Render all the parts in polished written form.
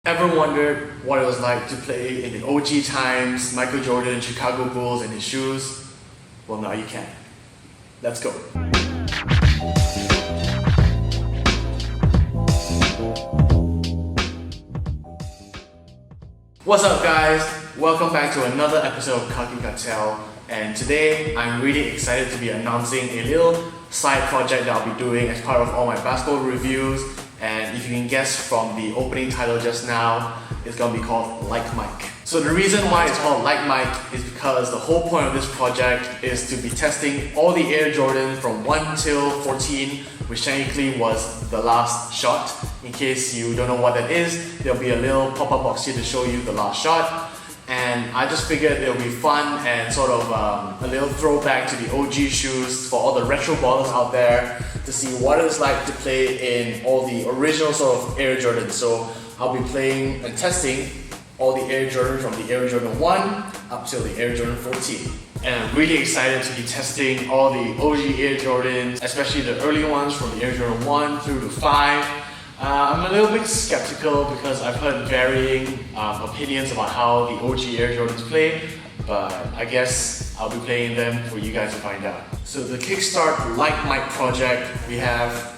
Ever wondered what it was like to play in the OG times, Michael Jordan, Chicago Bulls, and his shoes? Well, now you can. Let's go. What's up, guys? Welcome back to another episode of Kaki Kartel. And today, I'm really excited to be announcing a little side project that I'll be doing as part of all my basketball reviews. And if you can guess from the opening title just now, it's gonna be called Like Mike. So the reason why it's called Like Mike is because the whole point of this project is to be testing all the Air Jordan from 1 till 14, which technically was the last shot. In case you don't know what that is, there'll be a little pop-up box here to show you the last shot. And I just figured it'll be fun and sort of a little throwback to the OG shoes for all the retro ballers out there to see what it's like to play in all the original sort of Air Jordan. So I'll be playing and testing all the Air Jordan from the Air Jordan 1 up till the Air Jordan 14. And I'm really excited to be testing all the OG Air Jordans, especially the early ones from the Air Jordan 1 through to 5. I'm a little bit skeptical because I've heard varying opinions about how the OG Air Jordans play, but I guess I'll be playing them for you guys to find out. So the Kickstart Like Mike project, we have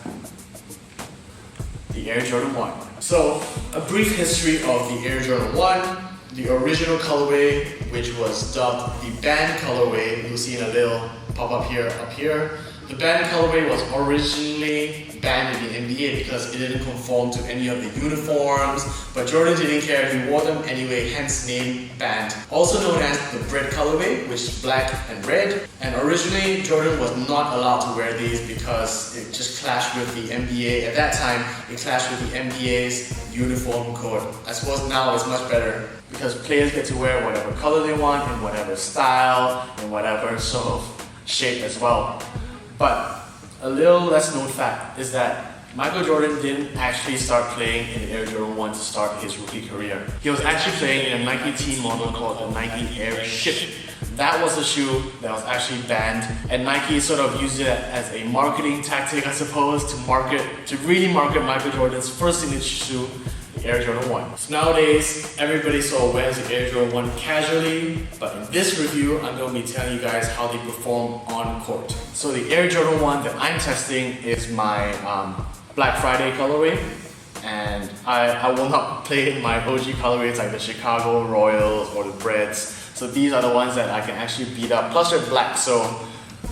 the Air Jordan 1. So a brief history of the Air Jordan 1, the original colorway, which was dubbed the band colorway. You'll see in a little pop-up here, up here. The band colorway was originally banned in the NBA because it didn't conform to any of the uniforms, but Jordan didn't care, he wore them anyway, hence name banned. Also known as the bread colorway, which is black and red. And originally, Jordan was not allowed to wear these because it just clashed with the NBA. At that time, it clashed with the NBA's uniform code. I suppose now it's much better because players get to wear whatever color they want, in whatever style, in whatever sort of shape as well. But a little less known fact is that Michael Jordan didn't actually start playing in the Air Jordan 1 to start his rookie career. He was actually playing in a Nike team model called the Nike Airship. That was a shoe that was actually banned, and Nike sort of used it as a marketing tactic, I suppose, to really market Michael Jordan's first signature shoe, the Air Jordan 1. So nowadays, everybody sort of wears the Air Jordan 1 casually, but in this review, I'm going to be telling you guys how they perform on court. So the Air Jordan 1 that I'm testing is my Black Friday colorway, and I will not play in my OG colorways like the Chicago Royals or the Breads. So these are the ones that I can actually beat up, plus they're black, so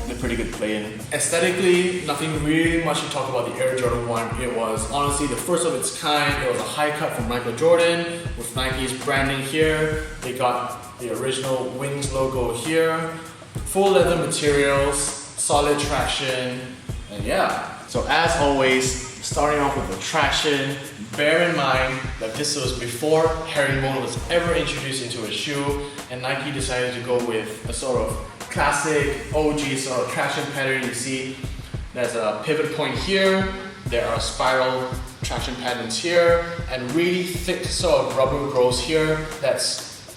they're pretty good to play in. Aesthetically, nothing really much to talk about the Air Jordan 1. It was honestly the first of its kind. It was a high cut from Michael Jordan with Nike's Brannon here. They got the original Wings logo here. Full leather materials, solid traction, and yeah. So as always, starting off with the traction, bear in mind that this was before herringbone was ever introduced into a shoe, and Nike decided to go with a sort of classic OG sort of traction pattern. You see there's a pivot point here, there are spiral traction patterns here, and really thick sort of rubber grooves here. That's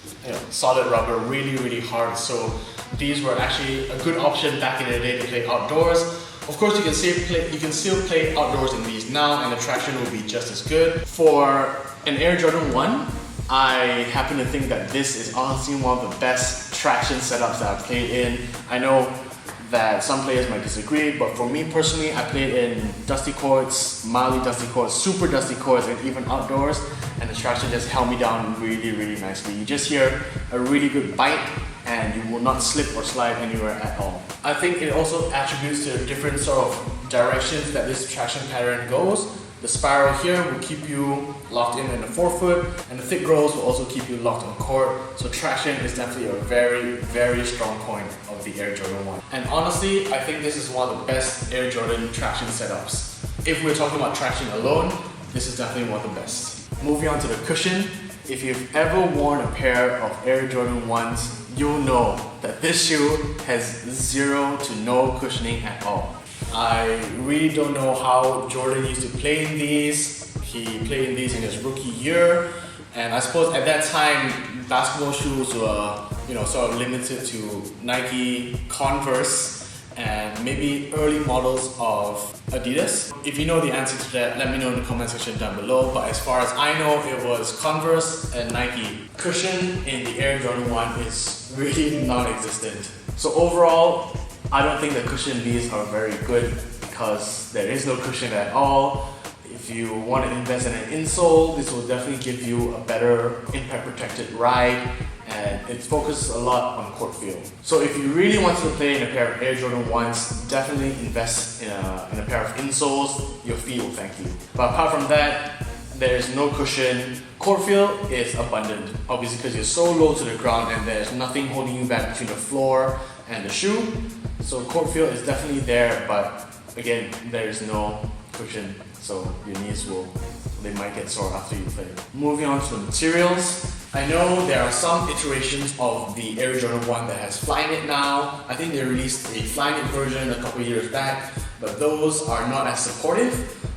solid rubber, really hard. So these were actually a good option back in the day to play outdoors. Of course, you can still play outdoors in these now, and the traction will be just as good. For an Air Jordan 1, I happen to think that this is honestly one of the best traction setups that I've played in. I know that some players might disagree, but for me personally, I played in dusty courts, mildly dusty courts, super dusty courts, and even outdoors, and the traction just held me down really nicely. You just hear a really good bite, and you will not slip or slide anywhere at all. I think it also attributes to the different sort of directions that this traction pattern goes. The spiral here will keep you locked in the forefoot, and the thick grooves will also keep you locked on court. So traction is definitely a very strong point of the Air Jordan 1. And honestly, I think this is one of the best Air Jordan traction setups. If we're talking about traction alone, this is definitely one of the best. Moving on to the cushion. If you've ever worn a pair of Air Jordan 1s, you'll know that this shoe has zero to no cushioning at all. I really don't know how Jordan used to play in these. He played in these in his rookie year, and I suppose at that time basketball shoes were sort of limited to Nike, Converse, and maybe early models of Adidas. If you know the answer to that, let me know in the comment section down below. But as far as I know, it was Converse and Nike. Cushion in the Air Jordan 1 is really non-existent. So overall, I don't think the cushion in these are very good because there is no cushion at all. If you want to invest in an insole, this will definitely give you a better impact protected ride, and it focuses a lot on court feel. So if you really want to play in a pair of Air Jordan 1s, definitely invest in a pair of insoles. Your feet will thank you. But apart from that, there is no cushion. Court feel is abundant, obviously because you're so low to the ground and there's nothing holding you back between the floor and the shoe. So court feel is definitely there, but again, there is no cushion. So your knees they might get sore after you play. Moving on to the materials. I know there are some iterations of the Air Jordan 1 that has Flyknit now. I think they released a Flyknit version a couple years back, but those are not as supportive.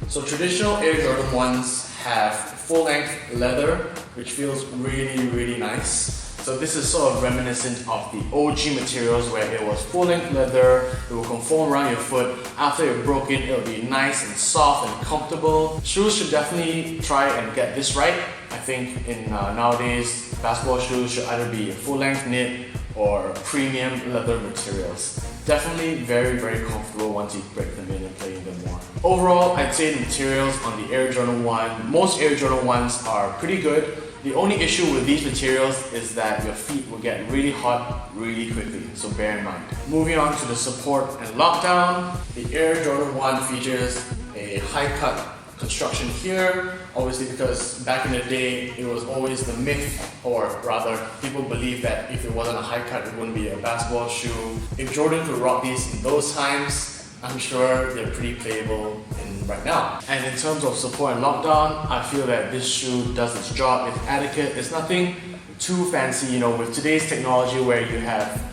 So traditional Air Jordan 1s have full-length leather, which feels really, really nice. So this is sort of reminiscent of the OG materials where it was full-length leather, it will conform around your foot. After you're broken, it'll be nice and soft and comfortable. Shoes should definitely try and get this right. I think in nowadays, basketball shoes should either be full-length knit or premium leather materials. Definitely very, very comfortable once you break them in and play in them more. Overall, I'd say the materials on the Air Jordan 1, most Air Jordan 1s are pretty good. The only issue with these materials is that your feet will get really hot really quickly, so bear in mind. Moving on to the support and lockdown, the Air Jordan 1 features a high-cut construction here, obviously because back in the day it was always the myth, or rather people believed that if it wasn't a high cut it wouldn't be a basketball shoe. If Jordan could rock these in those times, I'm sure they're pretty playable right now. And in terms of support and lockdown, I feel that this shoe does its job. It's adequate. It's nothing too fancy, you know, with today's technology where you have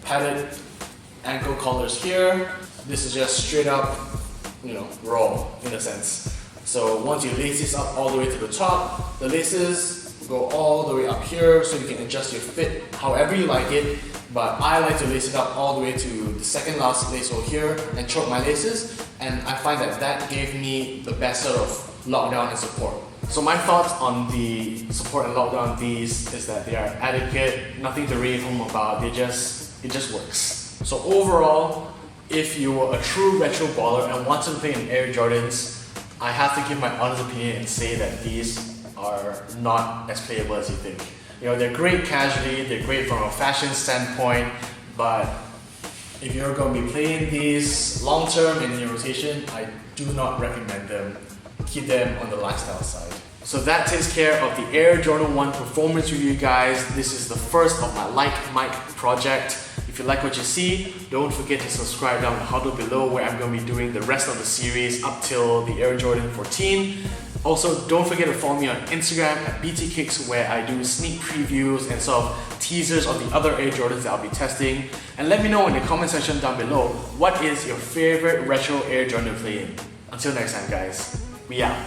padded ankle collars here. This is just straight up, you know, raw in a sense. So once you lace this up all the way to the top, the laces go all the way up here so you can adjust your fit however you like it. But I like to lace it up all the way to the second last lace hole here and choke my laces, and I find that that gave me the best sort of lockdown and support. So my thoughts on the support and lockdown of these is that they are adequate, nothing to rave home about, it just works. So overall, if you were a true retro baller and want to play in Air Jordans, I have to give my honest opinion and say that these are not as playable as you think. You know, they're great casually, they're great from a fashion standpoint, but if you're going to be playing these long term in your rotation, I do not recommend them. Keep them on the lifestyle side. So that takes care of the Air Jordan 1 performance review, guys. This is the first of my Like Mike project. If you like what you see, don't forget to subscribe down the Huddle below where I'm going to be doing the rest of the series up till the Air Jordan 14. Also, don't forget to follow me on Instagram at BTKicks where I do sneak previews and sort of teasers of the other Air Jordans that I'll be testing. And let me know in the comment section down below, what is your favorite retro Air Jordan to play in? Until next time, guys, we out.